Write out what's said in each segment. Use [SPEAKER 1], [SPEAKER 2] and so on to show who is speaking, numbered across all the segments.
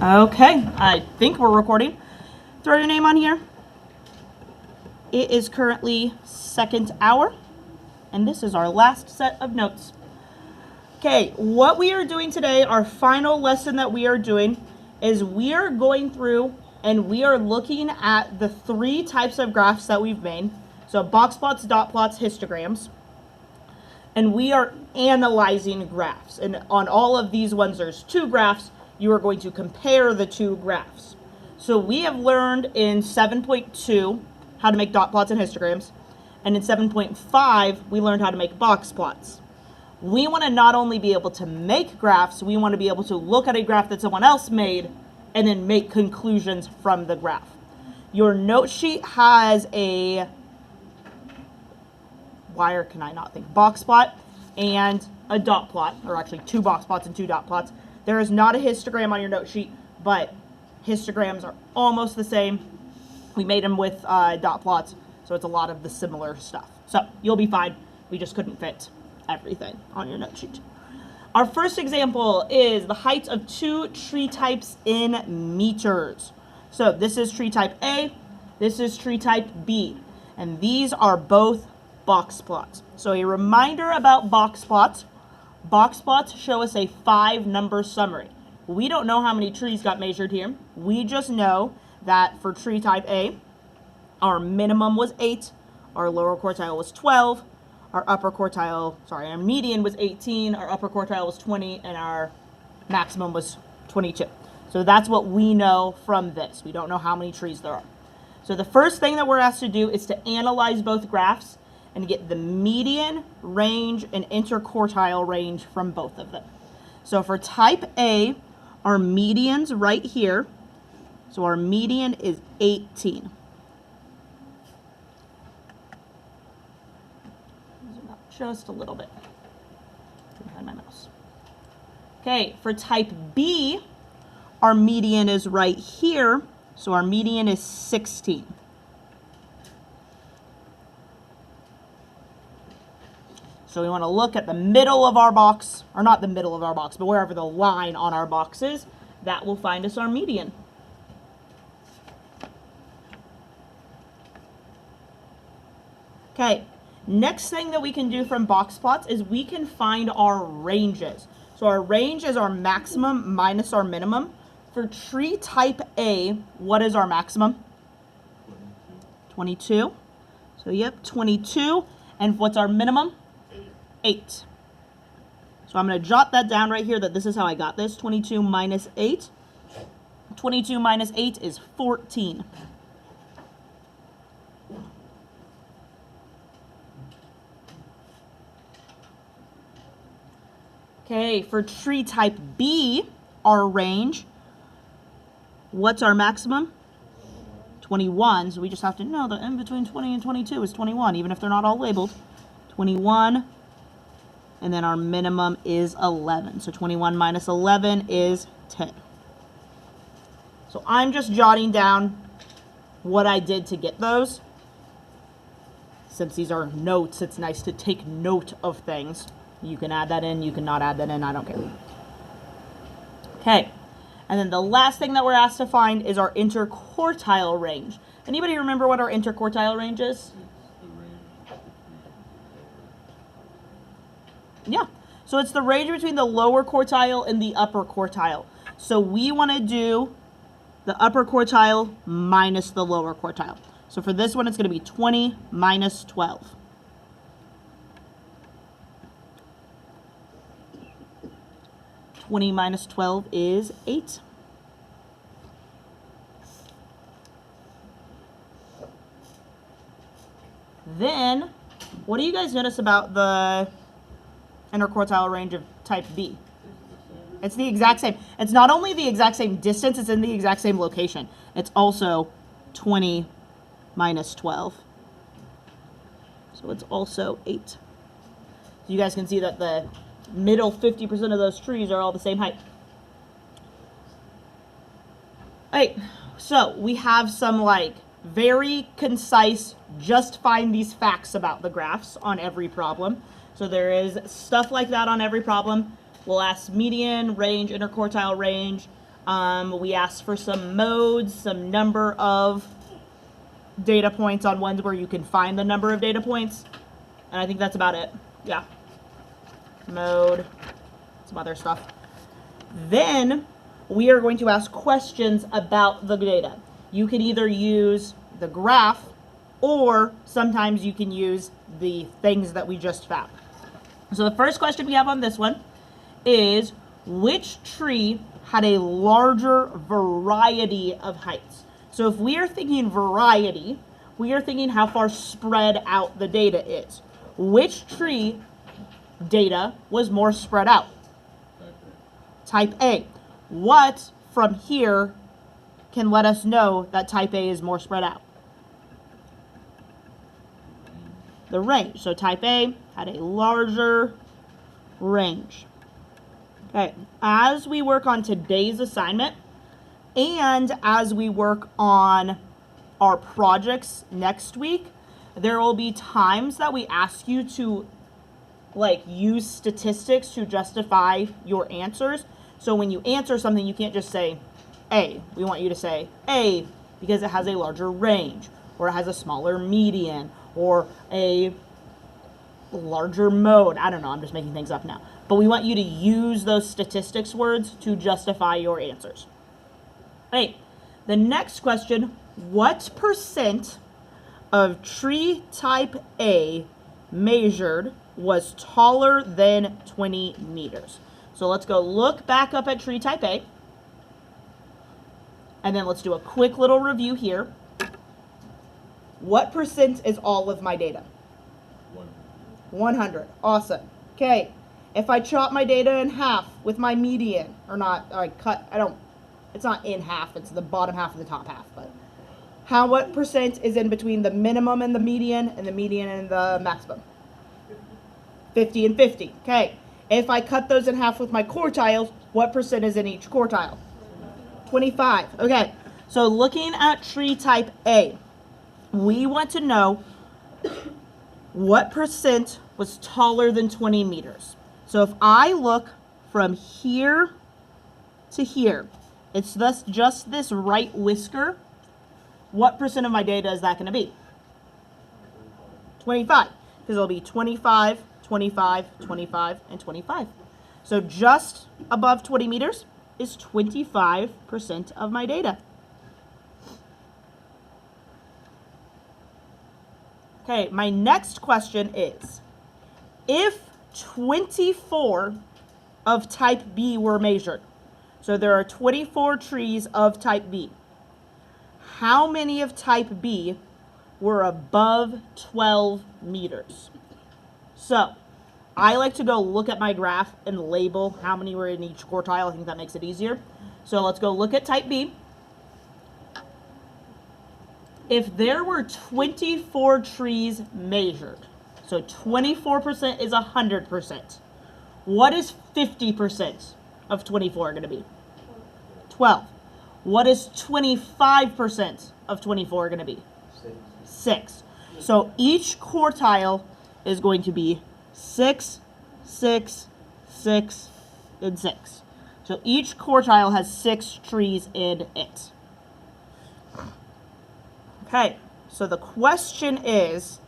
[SPEAKER 1] Okay, I think we're recording. Throw your name on here. It is currently second hour, and this is our last set of notes. Okay, what we are doing today, our final lesson that we are doing, is we are going through and we are looking at the three types of graphs that we've made. So box plots, dot plots, histograms. And we are analyzing graphs. And on all of these ones, there's two graphs. You are going to compare the two graphs. So we have learned in 7.2 how to make dot plots and histograms. And in 7.5, we learned how to make box plots. We want to not only be able to make graphs, we want to be able to look at a graph that someone else made and then make conclusions from the graph. Your note sheet has a, why can I not think, box plot and a dot plot, or actually two box plots and two dot plots. There is not a histogram on your note sheet, but histograms are almost the same. We made them with dot plots, so it's a lot of the similar stuff. So you'll be fine. We just couldn't fit everything on your note sheet. Our first example is the height of two tree types in meters. So this is tree type A, this is tree type B, and these are both box plots. So a reminder about box plots. Box plots show us a 5-number summary. We don't know how many trees got measured here. We just know that for tree type A, our minimum was 8, our lower quartile was 12, our median was 18, our upper quartile was 20, and our maximum was 22. So that's what we know from this. We don't know how many trees there are. So the first thing that we're asked to do is to analyze both graphs and get the median, range, and interquartile range from both of them. So for type A, our median's right here. So our median is 18. Zoom out just a little bit behind my mouse. Okay, for type B, our median is right here. So our median is 16. So we want to look at the middle of our box, or not the middle of our box, but wherever the line on our box is, that will find us our median. Okay, next thing that we can do from box plots is we can find our ranges. So our range is our maximum minus our minimum. For tree type A, what is our maximum? 22. So yep, 22. And what's our minimum? 8. So I'm going to jot that down right here that this is how I got this. 22 minus 8. 22 minus 8 is 14. Okay, for tree type B, our range, what's our maximum? 21. So we just have to know that in between 20 and 22 is 21, even if they're not all labeled. 21. And then our minimum is 11. So 21 minus 11 is 10. So I'm just jotting down what I did to get those. Since these are notes, it's nice to take note of things. You can add that in, you can not add that in, I don't care. Okay, and then the last thing that we're asked to find is our interquartile range. Anybody remember what our interquartile range is? Yeah, so it's the range between the lower quartile and the upper quartile. So we want to do the upper quartile minus the lower quartile. So for this one, it's going to be 20 minus 12. Minus 12 is 8. Then, what do you guys notice about the interquartile range of type B? It's the exact same. It's not only the exact same distance, it's in the exact same location. It's also 20 minus 12. So it's also 8. So you guys can see that the middle 50% of those trees are all the same height. All right, so we have some like very concise, just find these facts about the graphs on every problem. So there is stuff like that on every problem. We'll ask median, range, interquartile range, We asked for some modes, some number of data points on ones where you can find the number of data points. And I think that's about it. Yeah. Mode, some other stuff. Then we are going to ask questions about the data. You can either use the graph or sometimes you can use the things that we just found. So the first question we have on this one is, which tree had a larger variety of heights? So if we are thinking variety, we are thinking how far spread out the data is. Which tree data was more spread out? Type A. What from here can let us know that type A is more spread out? The range. So type A had a larger range. Okay, as we work on today's assignment and as we work on our projects next week, there will be times that we ask you to use statistics to justify your answers. So when you answer something, you can't just say A. We want you to say A because it has a larger range, or it has a smaller median, or a larger mode. I don't know, I'm just making things up now. But we want you to use those statistics words to justify your answers. Okay, the next question, what percent of tree type A measured was taller than 20 meters? So let's go look back up at tree type A. And then let's do a quick little review here. What percent is all of my data? 100. Awesome. Okay. If I chop my data in half with my median, or not, it's not in half, it's the bottom half and the top half, but what percent is in between the minimum and the median and the maximum? 50 and 50. Okay. If I cut those in half with my quartiles, what percent is in each quartile? 25. Okay. So looking at tree type A, we want to know what percent was taller than 20 meters. So if I look from here to here, it's just this right whisker. What percent of my data is that going to be? 25. Because it'll be 25, 25, 25, and 25. So just above 20 meters is 25% of my data. Okay, my next question is, if 24 of type B were measured, so there are 24 trees of type B, how many of type B were above 12 meters? So I like to go look at my graph and label how many were in each quartile. I think that makes it easier. So let's go look at type B. If there were 24 trees measured, so 24% is 100%, what is 50% of 24 going to be? 12. What is 25% of 24 going to be? 6. So each quartile is going to be 6, 6, 6, and 6. So each quartile has 6 trees in it. Okay, so the question is,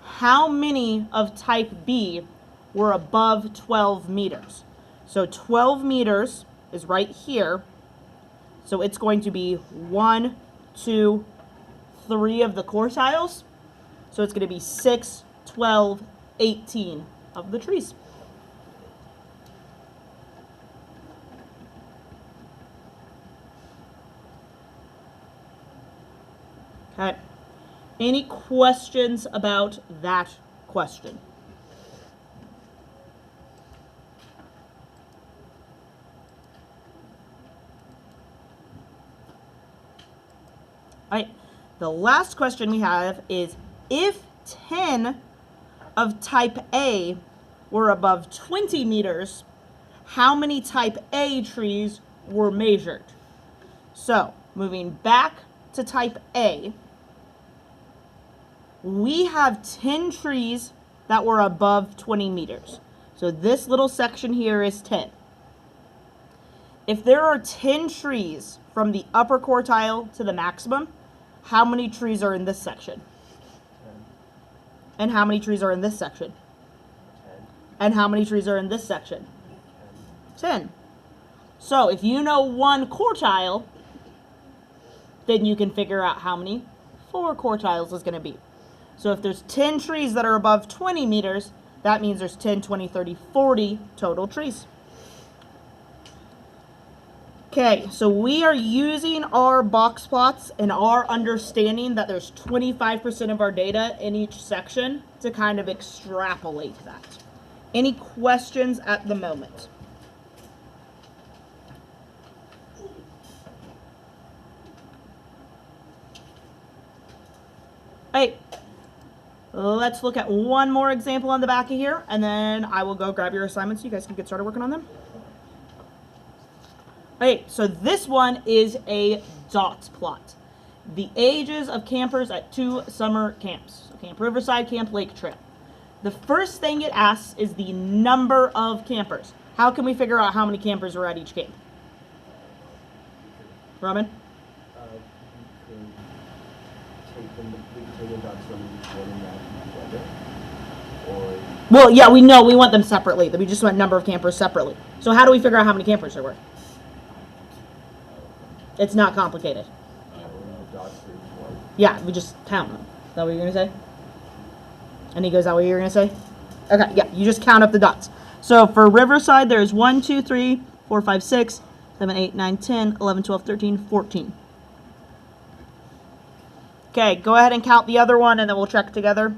[SPEAKER 1] how many of type B were above 12 meters? So 12 meters is right here. So it's going to be 1, 2, 3 of the quartiles. So it's going to be 6, 12, 18 of the trees. Okay. Any questions about that question? All right. The last question we have is, if 10 of type A were above 20 meters, how many type A trees were measured? So, moving back to type A, we have 10 trees that were above 20 meters. So this little section here is 10. If there are 10 trees from the upper quartile to the maximum, how many trees are in this section?
[SPEAKER 2] 10.
[SPEAKER 1] And how many trees are in this section?
[SPEAKER 2] 10.
[SPEAKER 1] And how many trees are in this section?
[SPEAKER 2] 10.
[SPEAKER 1] 10. So if you know one quartile, then you can figure out how many 4 quartiles is going to be. So if there's 10 trees that are above 20 meters, that means there's 10, 20, 30, 40 total trees. Okay, so we are using our box plots and our understanding that there's 25% of our data in each section to kind of extrapolate that. Any questions at the moment? Hey, let's look at one more example on the back of here, and then I will go grab your assignments so you guys can get started working on them. Okay, so this one is a dot plot. The ages of campers at 2 summer camps. So Camp Riverside, Camp Lake Trail. The first thing it asks is the number of campers. How can we figure out how many campers are at each camp? Roman?
[SPEAKER 2] We could take the dots from each one and add together. Or
[SPEAKER 1] Well, yeah, we know we want them separately. We just want number of campers separately. So how do we figure out how many campers there were? It's not complicated.
[SPEAKER 2] the dots for each one.
[SPEAKER 1] Yeah, we just count them. Is that what you're going to say? And he goes, is that what you're going to say? Okay, yeah, you just count up the dots. So for Riverside, there's 1, 2, 3, 4, 5, 6, 7, 8, 9, 10, 11, 12, 13, 14. Okay, go ahead and count the other one, and then we'll check together.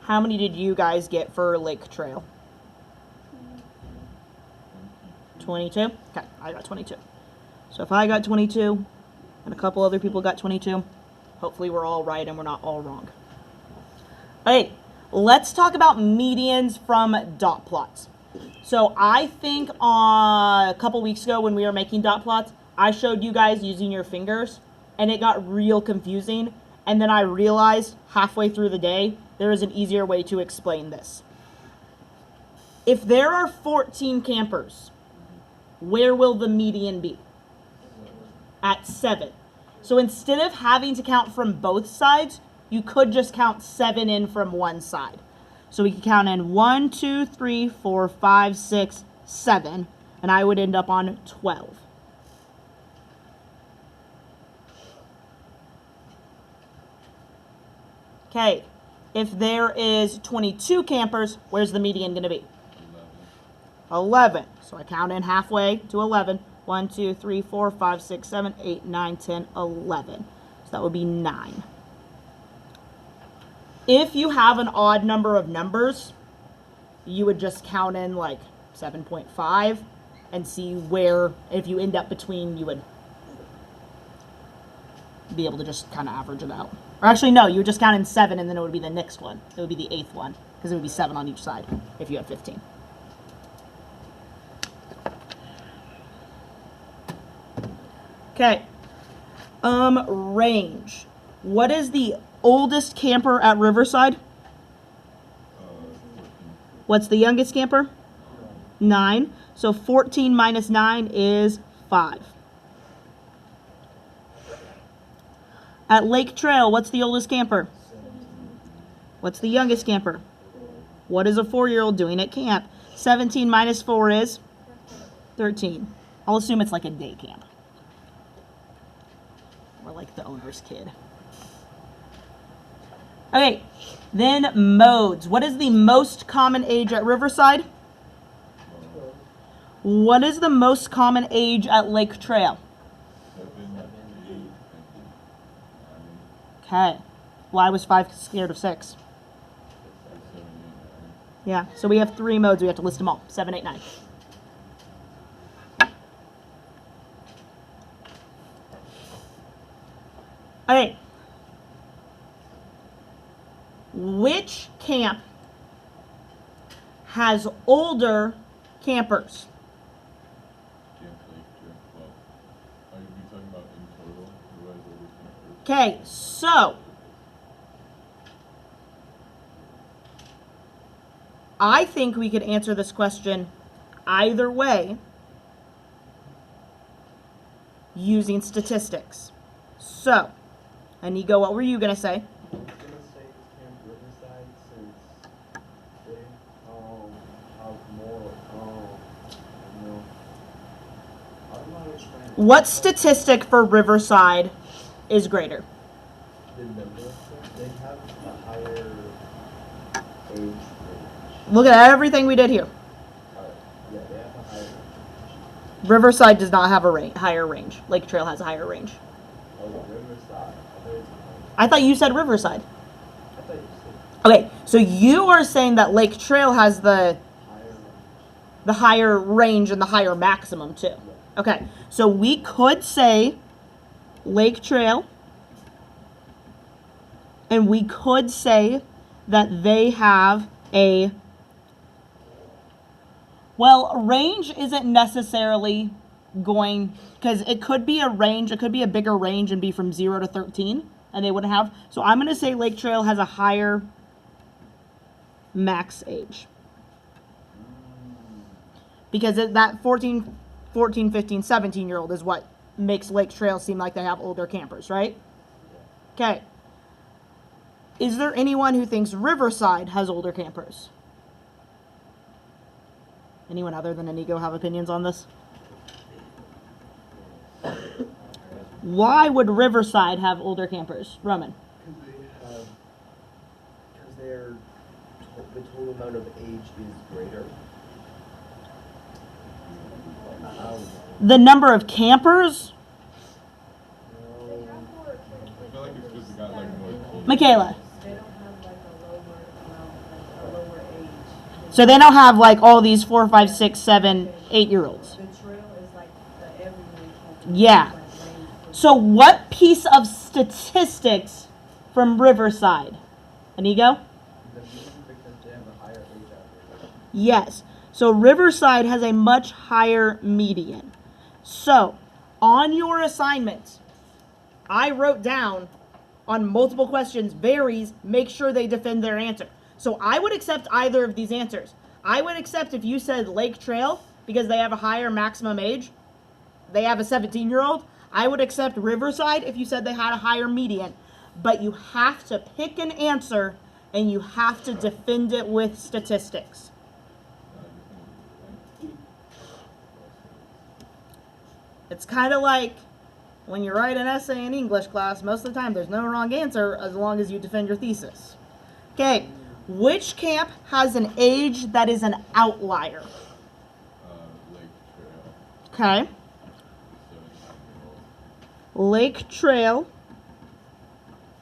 [SPEAKER 1] How many did you guys get for Lake Trail? 22? Okay, I got 22. So if I got 22, and a couple other people got 22, hopefully we're all right and we're not all wrong. Okay, let's talk about medians from dot plots. So I think a couple weeks ago when we were making dot plots, I showed you guys using your fingers, and it got real confusing. And then I realized halfway through the day, there is an easier way to explain this. If there are 14 campers, where will the median be? At 7. So instead of having to count from both sides, you could just count 7 in from one side. So we could count in 1, 2, 3, 4, 5, 6, 7, and I would end up on 12. Okay, if there is 22 campers, where's the median going to be? 11. So I count in halfway to 11. 1, 2, 3, 4, 5, 6, 7, 8, 9, 10, 11. So that would be 9. If you have an odd number of numbers, you would just count in like 7.5 and see where, if you end up between, you would be able to just kind of average it out. Or actually, no, you would just count in 7 and then it would be the next one. It would be the 8th one because it would be 7 on each side if you had 15. Okay. Range. What is the oldest camper at Riverside?
[SPEAKER 3] 14.
[SPEAKER 1] What's the youngest camper? 9. So 14 minus 9 is 5. At Lake Trail, what's the oldest camper?
[SPEAKER 2] 17.
[SPEAKER 1] What's the youngest camper? What is a 4-year-old doing at camp? 17 minus 4 is 13. I'll assume it's like a day camp. Or like the owner's kid. Okay, then modes. What is the most common age at Riverside?
[SPEAKER 2] 12.
[SPEAKER 1] What is the most common age at Lake Trail?
[SPEAKER 3] 7, 8, 9.
[SPEAKER 1] Okay. Why was 5 scared of 6?
[SPEAKER 3] 7, 8, 9.
[SPEAKER 1] Yeah, so we have 3 modes. We have to list them all. 7, 8, 9. Okay. Which camp has older campers?
[SPEAKER 3] Camp Lake Trail. Well, are you talking about in total?
[SPEAKER 1] Okay, so I think we could answer this question either way using statistics. So, Anigo, what were you going to say?
[SPEAKER 2] I'm gonna say it's Camp Riverside since they have more you know, I don't know how to explain it.
[SPEAKER 1] What statistic for Riverside is greater?
[SPEAKER 2] The number of them, they have a higher age range.
[SPEAKER 1] Look at everything we did here.
[SPEAKER 2] Yeah, they have a higher range.
[SPEAKER 1] Riverside does not have a higher range. Lake Trail has a higher range.
[SPEAKER 2] Oh, Riverside.
[SPEAKER 1] I thought you said Riverside.
[SPEAKER 2] I thought you said
[SPEAKER 1] Okay, so you are saying that Lake Trail has the
[SPEAKER 2] higher range.
[SPEAKER 1] higher range and the higher maximum too. Okay, so we could say Lake Trail, and we could say that they have a, well, range isn't necessarily going, because it could be a range, it could be a bigger range and be from 0 to 13, and they wouldn't have. So I'm going to say Lake Trail has a higher max age. Because that 14, 15, 17-year-old is what makes Lake Trail seem like they have older campers, right? Okay. Is there anyone who thinks Riverside has older campers? Anyone other than Inigo have opinions on this? Why would Riverside have older campers? Roman.
[SPEAKER 2] Because the total amount of age is greater.
[SPEAKER 1] The number of campers?
[SPEAKER 3] I feel like it's because we got like more kids.
[SPEAKER 1] Michaela.
[SPEAKER 4] They don't have like a lower amount, like a lower age.
[SPEAKER 1] So they don't have like all these 4, 5, 6, 7, 8-year-olds.
[SPEAKER 4] The trail is like the every week.
[SPEAKER 1] Yeah. So what piece of statistics from Riverside? Inigo?
[SPEAKER 2] Because they have a higher age average.
[SPEAKER 1] Yes. So Riverside has a much higher median. So on your assignment, I wrote down on multiple questions varies, make sure they defend their answer. So I would accept either of these answers. I would accept if you said Lake Trail because they have a higher maximum age. They have a 17-year-old. I would accept Riverside if you said they had a higher median. But you have to pick an answer and you have to defend it with statistics. It's kind of like when you write an essay in English class, most of the time there's no wrong answer as long as you defend your thesis. Okay, which camp has an age that is an outlier?
[SPEAKER 3] Lake Trail.
[SPEAKER 1] Okay,
[SPEAKER 3] 17-year-old.
[SPEAKER 1] Lake Trail,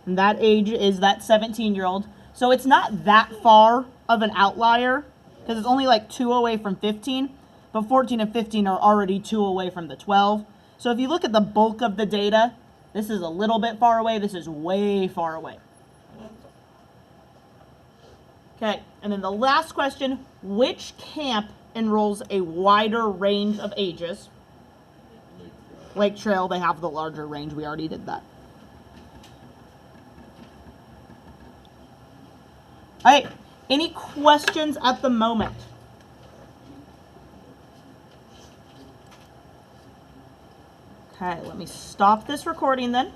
[SPEAKER 1] and that age is that 17-year-old. So it's not that far of an outlier because it's only like 2 away from 15. But 14 and 15 are already 2 away from the 12. So if you look at the bulk of the data, this is a little bit far away. This is way far away. Okay, and then the last question, which camp enrolls a wider range of ages?
[SPEAKER 3] Lake Trail.
[SPEAKER 1] Lake Trail, they have the larger range. We already did that. All right, any questions at the moment? Okay, let me stop this recording then.